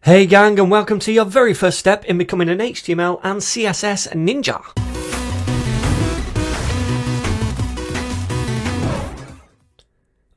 Hey gang, and welcome to your very first step in becoming an HTML and CSS ninja.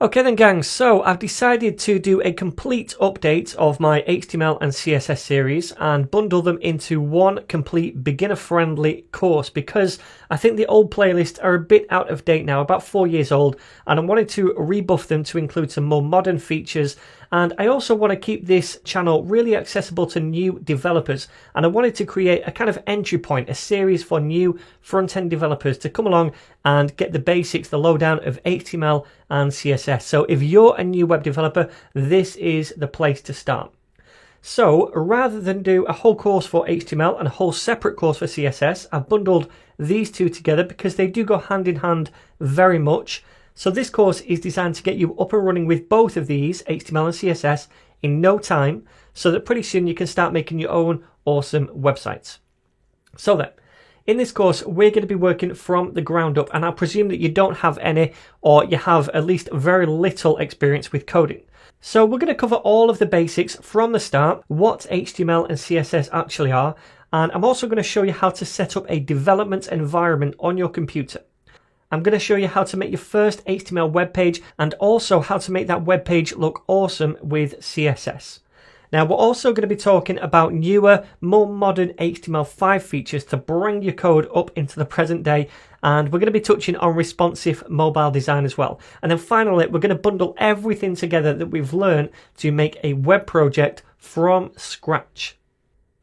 Okay then gang, so I've decided to do a complete update of my HTML and CSS series and bundle them into one complete beginner-friendly course because I think the old playlists are a bit out of date now, about 4 years old, and I wanted to rebuff them to include some more modern features. And I also want to keep this channel really accessible to new developers, and I wanted to create a kind of entry point, a series for new front-end developers to come along and get the basics, the lowdown of HTML and CSS. So if you're a new web developer, this is the place to start. So rather than do a whole course for HTML and a whole separate course for CSS, I've bundled these two together because they do go hand in hand very much. So this course is designed to get you up and running with both of these, HTML and CSS, in no time, so that pretty soon you can start making your own awesome websites. So then, in this course, we're going to be working from the ground up, and I presume that you don't have any, or you have at least very little experience with coding. So we're going to cover all of the basics from the start, what HTML and CSS actually are, and I'm also going to show you how to set up a development environment on your computer. I'm going to show you how to make your first HTML web page and also how to make that web page look awesome with CSS. Now, we're also going to be talking about newer, more modern HTML5 features to bring your code up into the present day, and we're going to be touching on responsive mobile design as well. And then finally, we're going to bundle everything together that we've learned to make a web project from scratch.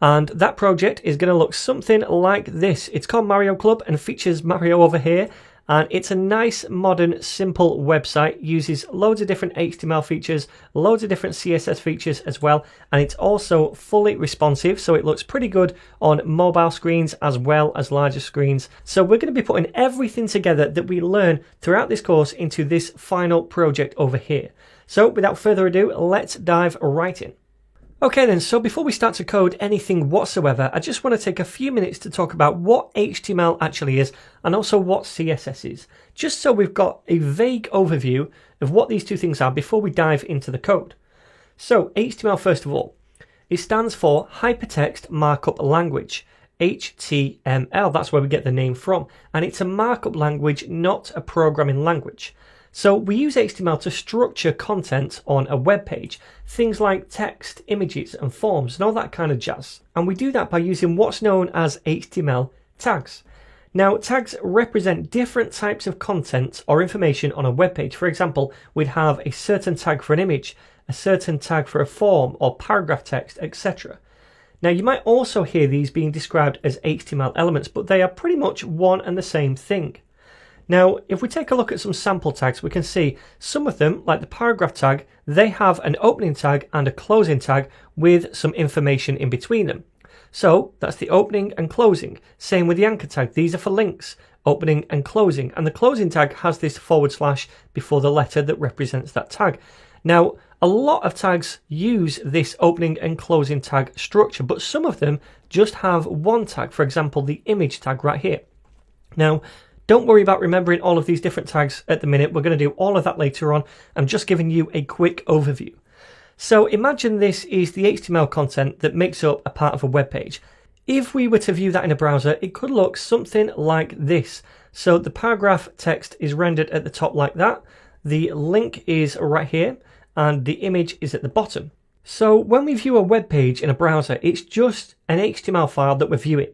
And that project is going to look something like this. It's called Mario Club and features Mario over here. And it's a nice, modern, simple website, uses loads of different HTML features, loads of different CSS features as well, and it's also fully responsive, so it looks pretty good on mobile screens as well as larger screens. So we're going to be putting everything together that we learn throughout this course into this final project over here. So without further ado, let's dive right in. Okay then, so before we start to code anything whatsoever, I just want to take a few minutes to talk about what HTML actually is and also what CSS is, just so we've got a vague overview of what these two things are before we dive into the code. So HTML, first of all, it stands for Hypertext Markup Language, HTML, that's where we get the name from, and it's a markup language, not a programming language. So we use HTML to structure content on a web page, things like text, images and forms and all that kind of jazz. And we do that by using what's known as HTML tags. Now, tags represent different types of content or information on a web page. For example, we'd have a certain tag for an image, a certain tag for a form or paragraph text, etc. Now, you might also hear these being described as HTML elements, but they are pretty much one and the same thing. Now, if we take a look at some sample tags, we can see some of them, like the paragraph tag, they have an opening tag and a closing tag with some information in between them. So that's the opening and closing. Same with the anchor tag. These are for links, opening and closing. And the closing tag has this / before the letter that represents that tag. Now, a lot of tags use this opening and closing tag structure, but some of them just have one tag. For example, the image tag right here. Now, don't worry about remembering all of these different tags at the minute. We're going to do all of that later on. I'm just giving you a quick overview. So imagine this is the HTML content that makes up a part of a web page. If we were to view that in a browser, it could look something like this. So the paragraph text is rendered at the top like that. The link is right here and the image is at the bottom. So when we view a web page in a browser, it's just an HTML file that we're viewing.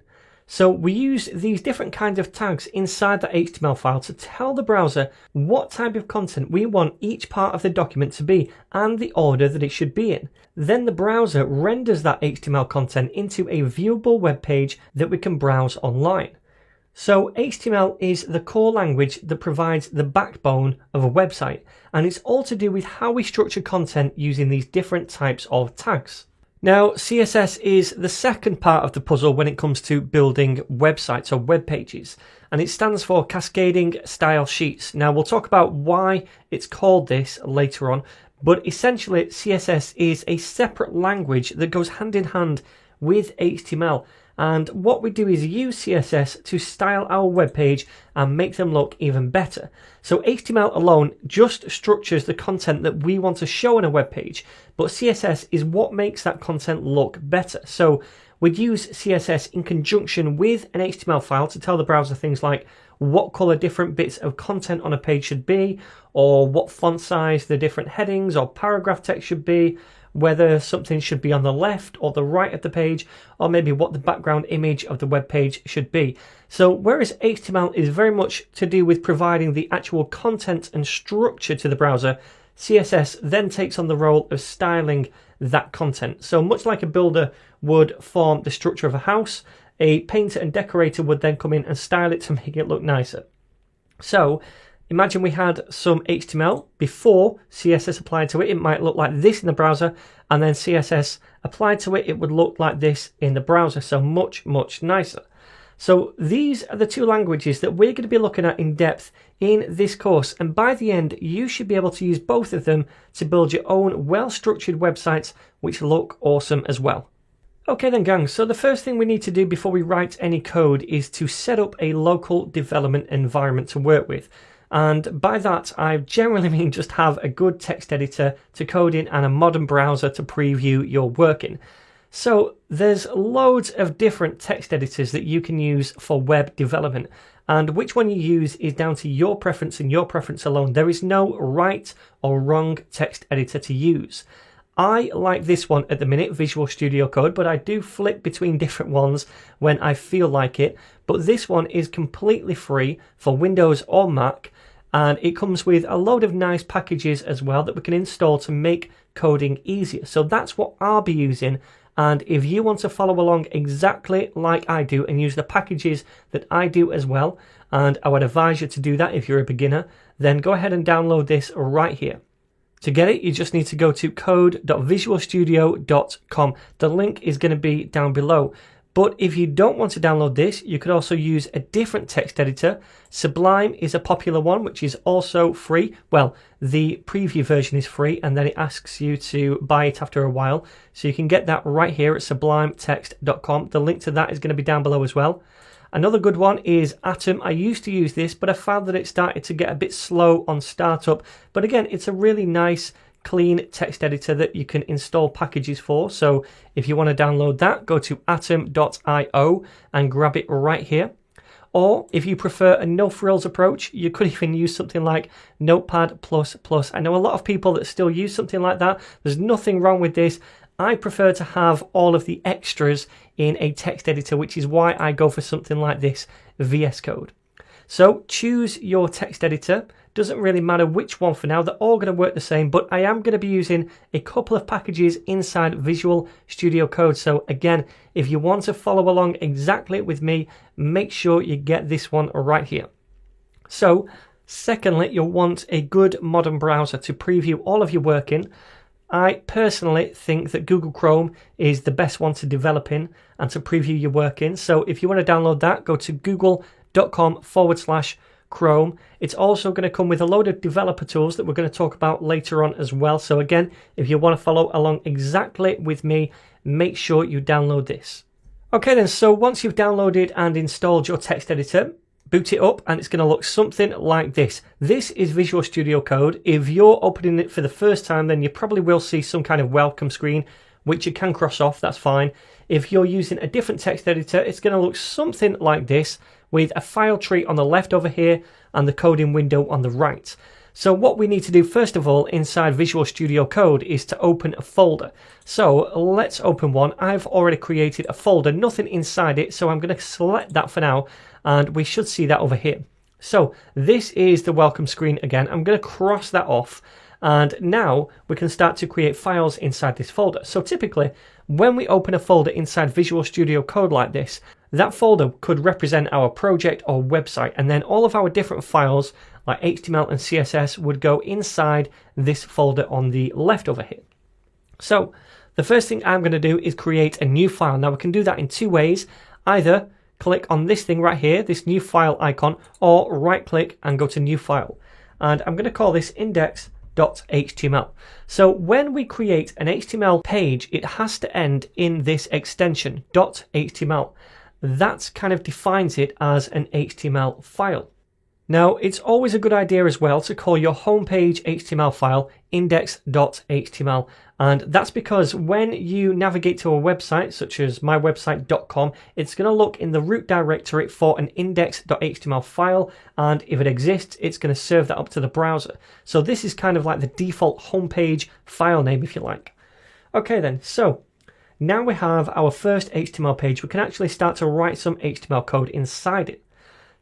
So we use these different kinds of tags inside that HTML file to tell the browser what type of content we want each part of the document to be and the order that it should be in. Then the browser renders that HTML content into a viewable web page that we can browse online. So HTML is the core language that provides the backbone of a website, and it's all to do with how we structure content using these different types of tags. Now, CSS is the second part of the puzzle when it comes to building websites or web pages, and it stands for Cascading Style Sheets. Now, we'll talk about why it's called this later on, But essentially, CSS is a separate language that goes hand in hand with HTML. And what we do is use CSS to style our web page and make them look even better. So HTML alone just structures the content that we want to show on a web page, but CSS is what makes that content look better. So we'd use CSS in conjunction with an HTML file to tell the browser things like what color different bits of content on a page should be, or what font size the different headings or paragraph text should be, whether something should be on the left or the right of the page, or maybe what the background image of the web page should be. So whereas HTML is very much to do with providing the actual content and structure to the browser, CSS then takes on the role of styling that content. So much like a builder would form the structure of a house, a painter and decorator would then come in and style it to make it look nicer. So imagine we had some HTML before CSS applied to it. It might look like this in the browser, and then CSS applied to it, it would look like this in the browser. So much, much nicer. So these are the two languages that we're going to be looking at in depth in this course. And by the end, you should be able to use both of them to build your own well-structured websites, which look awesome as well. Okay then gang, so the first thing we need to do before we write any code is to set up a local development environment to work with. And by that, I generally mean just have a good text editor to code in and a modern browser to preview your work in. So there's loads of different text editors that you can use for web development. And which one you use is down to your preference and your preference alone. There is no right or wrong text editor to use. I like this one at the minute, Visual Studio Code, but I do flip between different ones when I feel like it. But this one is completely free for Windows or Mac, and it comes with a load of nice packages as well that we can install to make coding easier. So that's what I'll be using. And if you want to follow along exactly like I do and use the packages that I do as well, and I would advise you to do that if you're a beginner, then go ahead and download this right here. To get it, you just need to go to code.visualstudio.com. The link is going to be down below. But if you don't want to download this, you could also use a different text editor. Sublime is a popular one, which is also free. Well, the preview version is free, and then it asks you to buy it after a while. So you can get that right here at sublimetext.com. The link to that is going to be down below as well. Another good one is Atom. I used to use this, but I found that it started to get a bit slow on startup. But again, it's a really nice, clean text editor that you can install packages for. So if you want to download that, go to atom.io and grab it right here. Or if you prefer a no-frills approach, you could even use something like Notepad++. I know a lot of people that still use something like that. There's nothing wrong with this. I prefer to have all of the extras in a text editor, which is why I go for something like this, VS Code. So choose your text editor. Doesn't really matter which one for now. They're all going to work the same, but I am going to be using a couple of packages inside Visual Studio Code. So again, if you want to follow along exactly with me, make sure you get this one right here. So secondly, you'll want a good modern browser to preview all of your work in. I personally think that Google Chrome is the best one to develop in and to preview your work in. So if you want to download that, go to google.com/Chrome. It's also going to come with a load of developer tools that we're going to talk about later on as well. So again, if you want to follow along exactly with me, make sure you download this. Okay then, so once you've downloaded and installed your text editor, boot it up and it's going to look something like this. This is Visual Studio Code. If you're opening it for the first time, then you probably will see some kind of welcome screen, which you can cross off, that's fine. If you're using a different text editor, it's going to look something like this with a file tree on the left over here and the coding window on the right. So what we need to do first of all inside Visual Studio Code is to open a folder. So let's open one. I've already created a folder, nothing inside it, so I'm going to select that for now, and we should see that over here. So this is the welcome screen again. I'm going to cross that off, and now we can start to create files inside this folder. So typically, when we open a folder inside Visual Studio Code like this, that folder could represent our project or website, and then all of our different files like HTML and CSS would go inside this folder on the left over here. So the first thing I'm going to do is create a new file. Now we can do that in two ways. Either click on this thing right here, this new file icon, or right click and go to new file. And I'm going to call this index .html. So when we create an HTML page, it has to end in this extension .html. That kind of defines it as an HTML file. Now, it's always a good idea as well to call your homepage HTML file index.html, and that's because when you navigate to a website such as mywebsite.com, it's going to look in the root directory for an index.html file, and if it exists, it's going to serve that up to the browser. So this is kind of like the default homepage file name, if you like. Okay then, so now we have our first HTML page. We can actually start to write some HTML code inside it.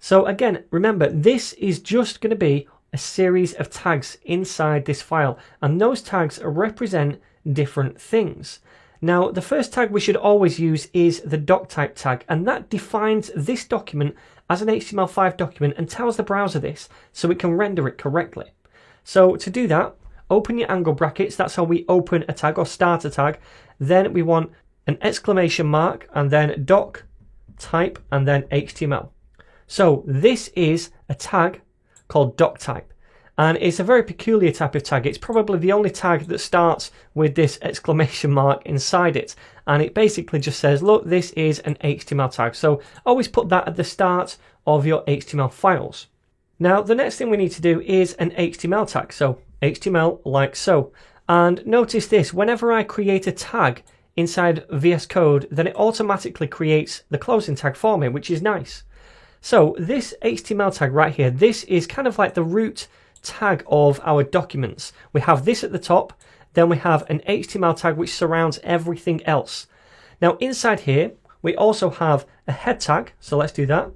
So again, remember, this is just going to be a series of tags inside this file, and those tags represent different things. Now, the first tag we should always use is the doctype tag, and that defines this document as an HTML5 document and tells the browser this so it can render it correctly. So to do that, open your angle brackets. That's how we open a tag or start a tag. Then we want an exclamation mark and then doc type and then HTML. So this is a tag called doctype, and it's a very peculiar type of tag. It's probably the only tag that starts with this exclamation mark inside it, and it basically just says, look, this is an HTML tag. So always put that at the start of your HTML files. Now, the next thing we need to do is an HTML tag. So HTML like so. And notice this, whenever I create a tag inside VS Code, then it automatically creates the closing tag for me, which is nice. So this HTML tag right here, this is kind of like the root tag of our documents. We have this at the top, then we have an HTML tag which surrounds everything else. Now inside here, we also have a head tag, so let's do that.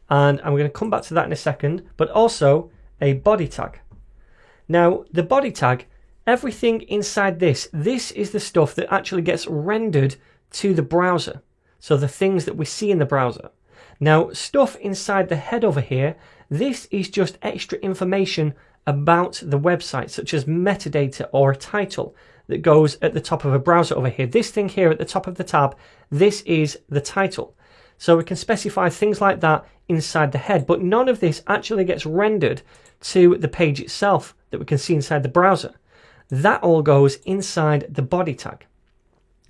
And I'm going to come back to that in a second, but also a body tag. Now the body tag, everything inside this is the stuff that actually gets rendered to the browser. So the things that we see in the browser. Now, stuff inside the head over here, this is just extra information about the website, such as metadata or a title that goes at the top of a browser over here. This thing here at the top of the tab, this is the title. So we can specify things like that inside the head, but none of this actually gets rendered to the page itself that we can see inside the browser. That all goes inside the body tag.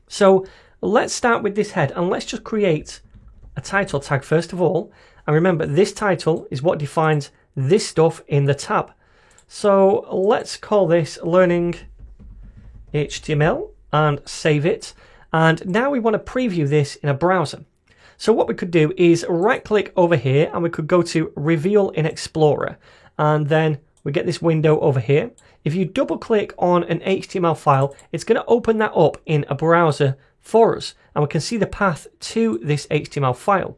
So let's start with this head and let's just create a title tag first of all, and remember this title is what defines this stuff in the tab. So let's call this learning HTML and save it, and now we want to preview this in a browser. So what we could do is right click over here and we could go to reveal in Explorer, and then we get this window over here. If you double click on an HTML file, it's going to open that up in a browser for us, and we can see the path to this HTML file.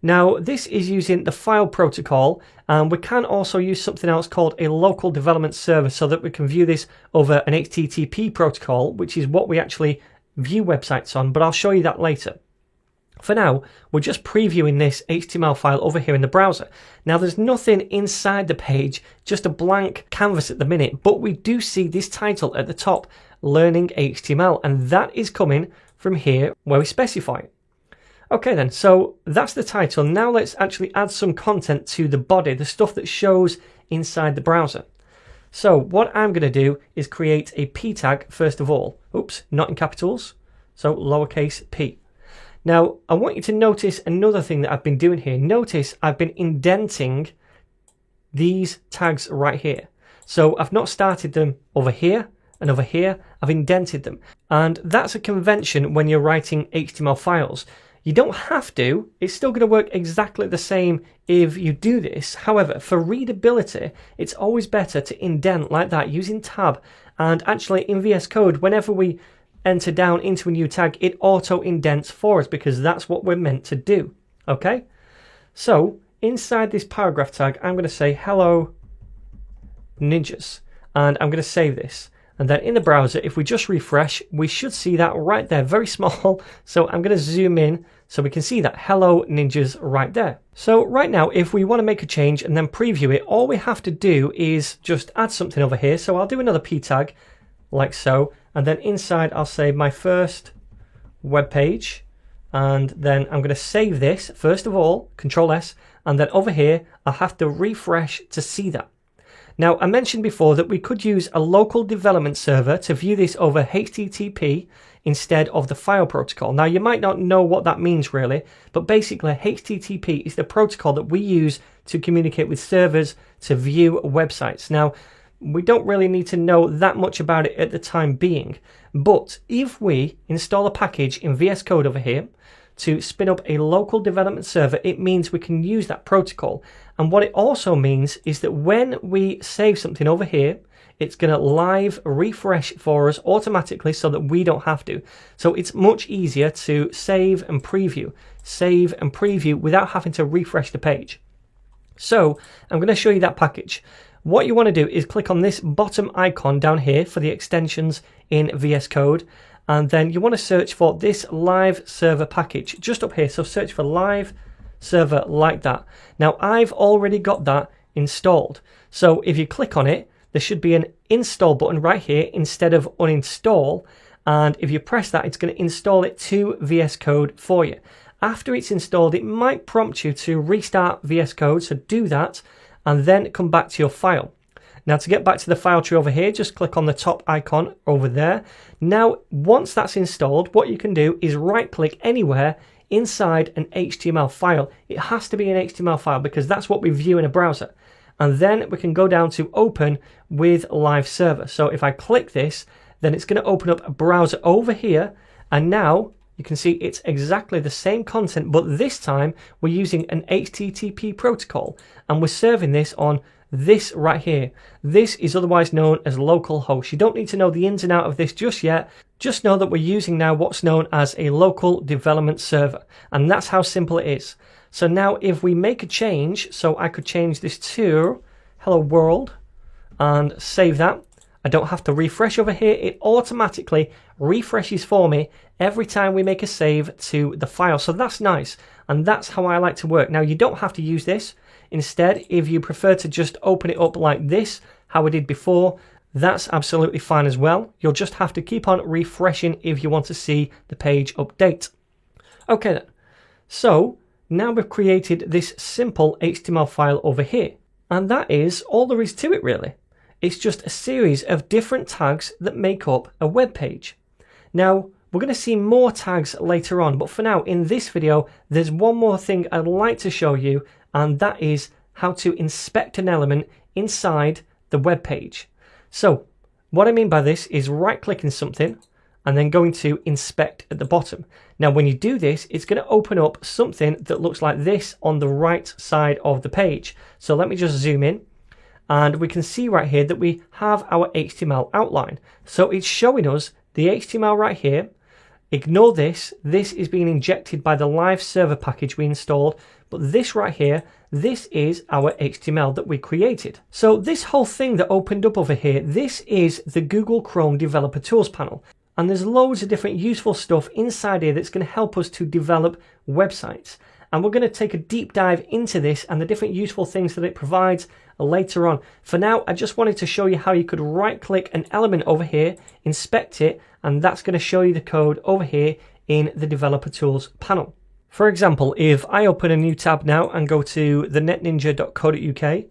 Now this is using the file protocol, and we can also use something else called a local development server so that we can view this over an HTTP protocol, which is what we actually view websites on, but I'll show you that later. For now, we're just previewing this HTML file over here in the browser. Now there's nothing inside the page, just a blank canvas at the minute, but we do see this title at the top, Learning HTML, and that is coming from here where we specify it. Okay then, so that's the title. Now let's actually add some content to the body, the stuff that shows inside the browser. So what I'm going to do is create a p tag first of all. Oops, not in capitals, so lowercase p. Now I want you to notice another thing that I've been doing here. Notice I've been indenting these tags right here. So I've not started them over here and over here, I've indented them. And that's a convention when you're writing HTML files. You don't have to, it's still going to work exactly the same if you do this. However, for readability, it's always better to indent like that using tab. And actually in VS Code, whenever we enter down into a new tag, it auto indents for us because that's what we're meant to do. Okay? So inside this paragraph tag, I'm going to say hello ninjas, and I'm going to save this. And then in the browser, if we just refresh, we should see that right there, very small. So I'm going to zoom in so we can see that hello ninjas right there. So right now, if we want to make a change and then preview it, all we have to do is just add something over here. So I'll do another p tag like so. And then inside, I'll say my first web page. And then I'm going to save this first of all, Control S. And then over here, I'll have to refresh to see that. Now, I mentioned before that we could use a local development server to view this over HTTP instead of the file protocol. Now, you might not know what that means really, but basically HTTP is the protocol that we use to communicate with servers to view websites. Now, we don't really need to know that much about it at the time being, but if we install a package in VS Code over here to spin up a local development server, it means we can use that protocol. And what it also means is that when we save something over here, it's going to live refresh for us automatically so that we don't have to. So it's much easier to save and preview without having to refresh the page. So I'm going to show you that package. What you want to do is click on this bottom icon down here for the extensions in VS Code, and then you want to search for this live server package just up here. So search for live server like that. Now I've already got that installed. So if you click on it, there should be an install button right here instead of uninstall, and if you press that, it's going to install it to VS Code for you. After it's installed, it might prompt you to restart VS Code, so do that and then come back to your file. Now to get back to the file tree over here, just click on the top icon over there. Now once that's installed, what you can do is right click anywhere inside an HTML file. It has to be an HTML file because that's what we view in a browser. And then we can go down to open with live server. So if I click this, then it's going to open up a browser over here, and now you can see it's exactly the same content, but this time we're using an HTTP protocol and we're serving this on this right here. This is otherwise known as localhost. You don't need to know the ins and out of this just yet. Just know that we're using now what's known as a local development server, and that's how simple it is. So now if we make a change, so I could change this to hello world and save that. I don't have to refresh over here. It automatically refreshes for me every time we make a save to the file. So that's nice, and that's how I like to work. Now you don't have to use this. Instead, if you prefer to just open it up like this, how we did before, that's absolutely fine as well. You'll just have to keep on refreshing if you want to see the page update. Okay then, so now we've created this simple HTML file over here, and that is all there is to it really. It's just a series of different tags that make up a web page. Now, we're going to see more tags later on, but for now, in this video, there's one more thing I'd like to show you, and that is how to inspect an element inside the web page. So, what I mean by this is right-clicking something and then going to inspect at the bottom. Now, when you do this, it's going to open up something that looks like this on the right side of the page. So let me just zoom in. And we can see right here that we have our HTML outline. So it's showing us the HTML right here. Ignore this. This is being injected by the live server package we installed. But this right here, this is our HTML that we created. So this whole thing that opened up over here, this is the Google Chrome Developer Tools panel. And there's loads of different useful stuff inside here that's going to help us to develop websites. And we're going to take a deep dive into this and the different useful things that it provides later on. For now, I just wanted to show you how you could right click an element over here, inspect it, and that's going to show you the code over here in the Developer Tools panel. For example, if I open a new tab now and go to the netninja.co.uk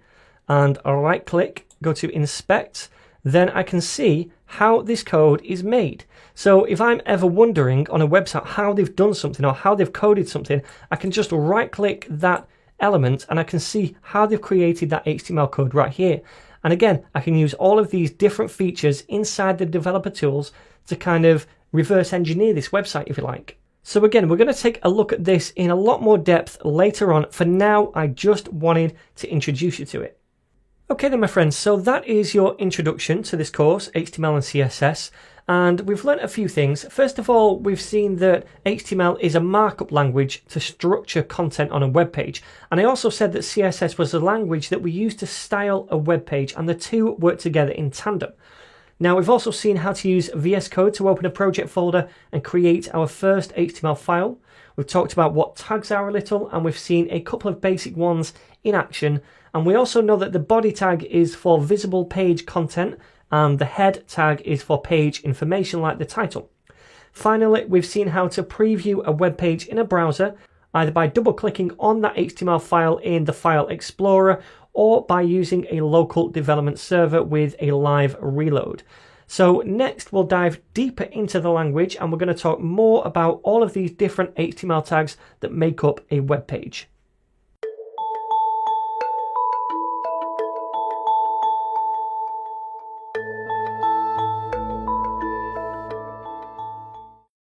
and right click, go to inspect, then I can see how this code is made. So if I'm ever wondering on a website how they've done something or how they've coded something, I can just right click that element and I can see how they've created that HTML code right here. And again, I can use all of these different features inside the developer tools to kind of reverse engineer this website if you like. So again, we're going to take a look at this in a lot more depth later on. For now, I just wanted to introduce you to it. Okay then my friends, so that is your introduction to this course, HTML and CSS, and we've learnt a few things. First of all, we've seen that HTML is a markup language to structure content on a web page, and I also said that CSS was a language that we use to style a web page, and the two work together in tandem. Now we've also seen how to use VS Code to open a project folder and create our first HTML file. We've talked about what tags are a little, and we've seen a couple of basic ones in action. And we also know that the body tag is for visible page content and the head tag is for page information like the title. Finally, we've seen how to preview a web page in a browser, either by double clicking on that HTML file in the File Explorer or by using a local development server with a live reload. So next we'll dive deeper into the language and we're going to talk more about all of these different HTML tags that make up a web page.